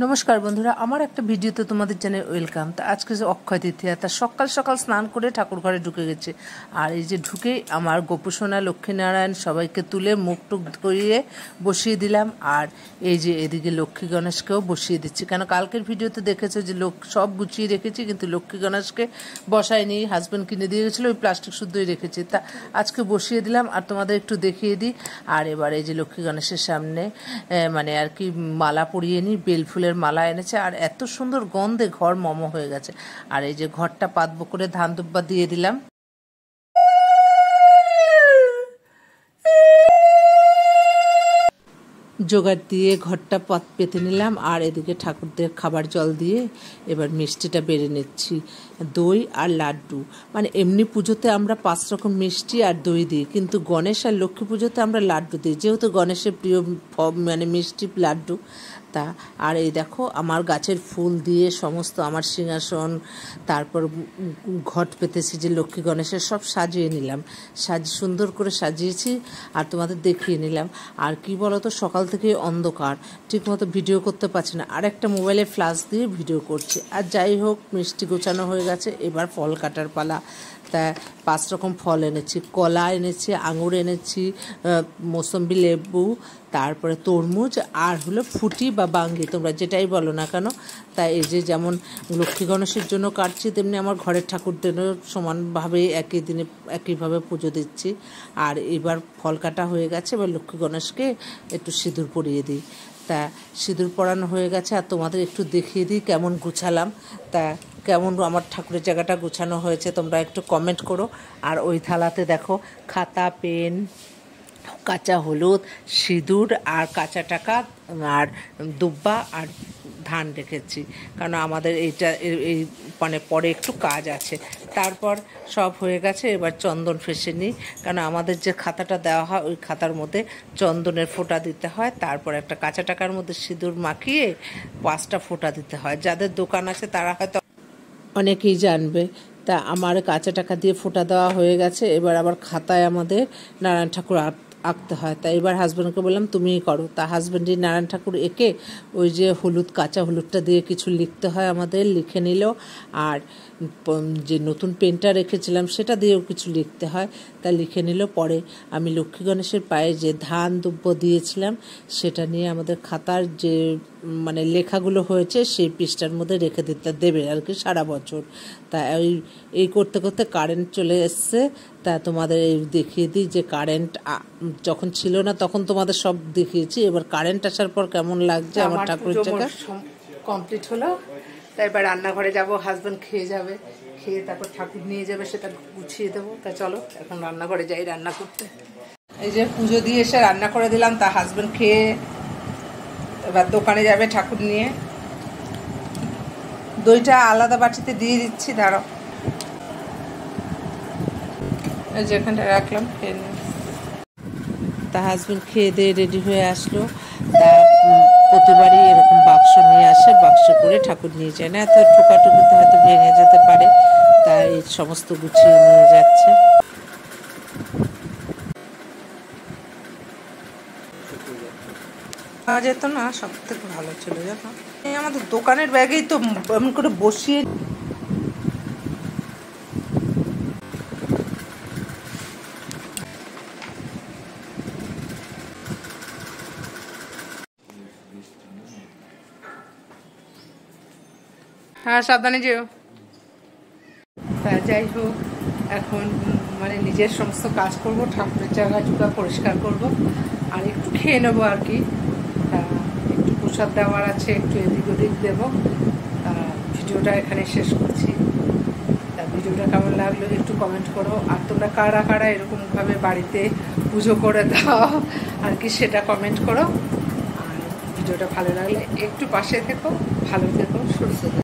নমস্কার বন্ধুরা, আমার একটা ভিডিওতে তোমাদের জানাই ওয়েলকাম। তা আজকে যে অক্ষয় তৃতীয়া, তা সকাল সকাল স্নান করে ঠাকুর ঘরে ঢুকে গেছে। আর এই যে ঢুকে আমার গোপুসোনা লক্ষ্মীনারায়ণ সবাইকে তুলে মুখ টুক ধরিয়ে বসিয়ে দিলাম। আর এই যে এদিকে লক্ষ্মী গণেশকেও বসিয়ে দিচ্ছি, কেন কালকের ভিডিওতে দেখেছো যে সব গুছিয়ে রেখেছি, কিন্তু লক্ষ্মী গণেশকে বসায়নি। হাজব্যান্ড কিনে দিয়ে গেছিলো, ওই প্লাস্টিক শুদ্ধই রেখেছি। তা আজকে বসিয়ে দিলাম আর তোমাদের একটু দেখিয়ে দিই। আর এবার এই যে লক্ষ্মী গণেশের সামনে মানে আর কি মালা পরিয়ে নিই, বেলফুল মালা এনেছে। আর এত সুন্দর গন্ধে ঘর মম হয়ে গেছে। আর এই যে ঘরটা পাতবো করে ধান দুব্বা দিয়ে দিলাম। জোগাড় দিয়ে ঘরটা পেতে নিলাম। আর এদিকে ঠাকুরদের খাবার জল দিয়ে এবার মিষ্টিটা বেড়ে নিচ্ছি। দই আর লাড্ডু, মানে এমনি পুজোতে আমরা 5 রকম মিষ্টি আর দই দিই, কিন্তু গণেশ আর লক্ষ্মী পুজোতে আমরা লাড্ডু দিই, যেহেতু গণেশের প্রিয় মানে মিষ্টি লাড্ডু। তা আর এই দেখো আমার গাছের ফুল দিয়ে সমস্ত আমার সিংহাসন, তারপর ঘট পেতেছি যে লক্ষ্মী গণেশের, সব সাজিয়ে নিলাম। সুন্দর করে সাজিয়েছি আর তোমাদের দেখিয়ে নিলাম। আর কি বলতো, সকাল থেকে অন্ধকার, ঠিকমতো ভিডিও করতে পারছি না, আর একটা মোবাইলে ফ্ল্যাশ দিয়ে ভিডিও করছি। আর যাই হোক, মিষ্টি গোছানো হয়ে গেছে, এবার ফল কাটার পালা। তা 5 রকম ফল এনেছি, কলা এনেছি, আঙুর এনেছি, মৌসম্বি লেবু, তারপরে তরমুজ, আর হলো ফুটি বা বাঙ্গি, তোমরা যেটাই বলো না কেন। তাই এই যে যেমন লক্ষ্মী গণেশের জন্য কাটছি, তেমনি আমার ঘরের ঠাকুরদেরও সমানভাবে একই দিনে একইভাবে পুজো দিচ্ছি। আর এবার ফল কাটা হয়ে গেছে, এবার লক্ষ্মী গণেশকে একটু সিঁদুর পরিয়ে দিই। তা সিঁদুর পরানো হয়ে গেছে, আর তোমাদের একটু দেখিয়ে দিই কেমন গুছালাম। তা কেমন আমার ঠাকুরের জায়গাটা গুছানো হয়েছে তোমরা একটু কমেন্ট করো। আর ওই থালাতে দেখো খাতা, পেন, কাঁচা হলুদ, সিঁদুর আর কাঁচা টাকা আর দুব্বা আর ধান রেখেছি, কারণ আমাদের এইটা এই মানে পরে একটু কাজ আছে। তারপর সব হয়ে গেছে, এবার চন্দন ফেসে নিই, কারণ আমাদের যে খাতাটা দেওয়া হয় ওই খাতার মধ্যে চন্দনের ফোঁটা দিতে হয়। তারপর একটা কাঁচা টাকার মধ্যে সিঁদুর মাখিয়ে 5টা ফোঁটা দিতে হয়। যাদের দোকান আছে তারা হয়তো অনেকেই জানবে। তা আমার কাঁচা টাকা দিয়ে ফোঁটা দেওয়া হয়ে গেছে। এবার আবার খাতায় আমাদের নারায়ণ ঠাকুর আঁকতে হয়। তাই এবার হাজব্যান্ডকে বললাম তুমিই করো। তা হাজব্যান্ডই নারায়ণ ঠাকুর এঁকে ওই যে হলুদ, কাঁচা হলুদটা দিয়ে কিছু লিখতে হয়, আমাদের লিখে নিল। আর যে নতুন পেনটা রেখেছিলাম সেটা দিয়েও কিছু লিখতে হয়, তা লিখে নিল। পরে আমি লক্ষ্মী গণেশের পায়ে যে ধান দুব্ব দিয়েছিলাম সেটা নিয়ে আমাদের খাতার যে মানে লেখাগুলো হয়েছে সেই পৃষ্ঠার মধ্যে রেখে দিতে দেবে আর কি সারা বছর। তা এই করতে করতে কারেন্ট চলে এসছে। তা তোমাদের এই দেখিয়ে দিই যে কারেন্ট যখন ছিল না তখন তোমাদের সব দেখিয়েছি। এবার কারেন্ট আসার পর কেমন লাগছে আমার ঠাকুরের জায়গা কমপ্লিট হলো। তাই এবার রান্নাঘরে যাব, হাজব্যান্ড খেয়ে যাবে, খেয়ে তারপর ঠাকুর নিয়ে যাবে, সেটা গুছিয়ে দেবো। তা চলো এখন রান্নাঘরে যাই রান্না করতে। এই যে পুজো দিয়ে এসে রান্না করে দিলাম। তা হাজব্যান্ড খেয়ে এবার দোকানে যাবে ঠাকুর নিয়ে। দইটা আলাদা বাটিতে দিয়ে দিচ্ছি, দাঁড়াও, যেখানটা রাখলাম খেয়ে নিয়ে। তা হাজব্যান্ড খেয়ে দিয়ে রেডি হয়ে আসলো। তা প্রতিবারই এরকম বাক্স নিয়ে আসে, বাক্স করে ঠাকুর নিয়ে যায় না, এত ঠোকাটুকুতে হয়তো ভেঙে যেতে পারে, তাই সমস্ত গুছিয়ে নিয়ে যাচ্ছে। পাওয়া যেত না, সব থেকে ভালো ছিল জানো, এই আমাদের দোকানের ব্যাগেই তো এমন করে বসিয়ে। হ্যাঁ সাবধানে যেও। তা যাই হোক, এখন মানে নিজের সমস্ত কাজ করব, ঠাকুরের জায়গা জুগা পরিষ্কার করব, আর একটু খেয়ে নেবো আর কি। একটু প্রসাদ দেওয়ার আছে, একটু এদিক ওদিক দেবো। ভিডিওটা এখানে শেষ করছি। তা ভিডিওটা কেমন লাগলো একটু কমেন্ট করো। আর তোমরা কারা কারা এরকমভাবে বাড়িতে পুজো করে দাও আর কি, সেটা কমেন্ট করো। আর ভিডিওটা ভালো লাগলে একটু পাশে থেকো, ভালো থেকো, সুস্থ থেকো।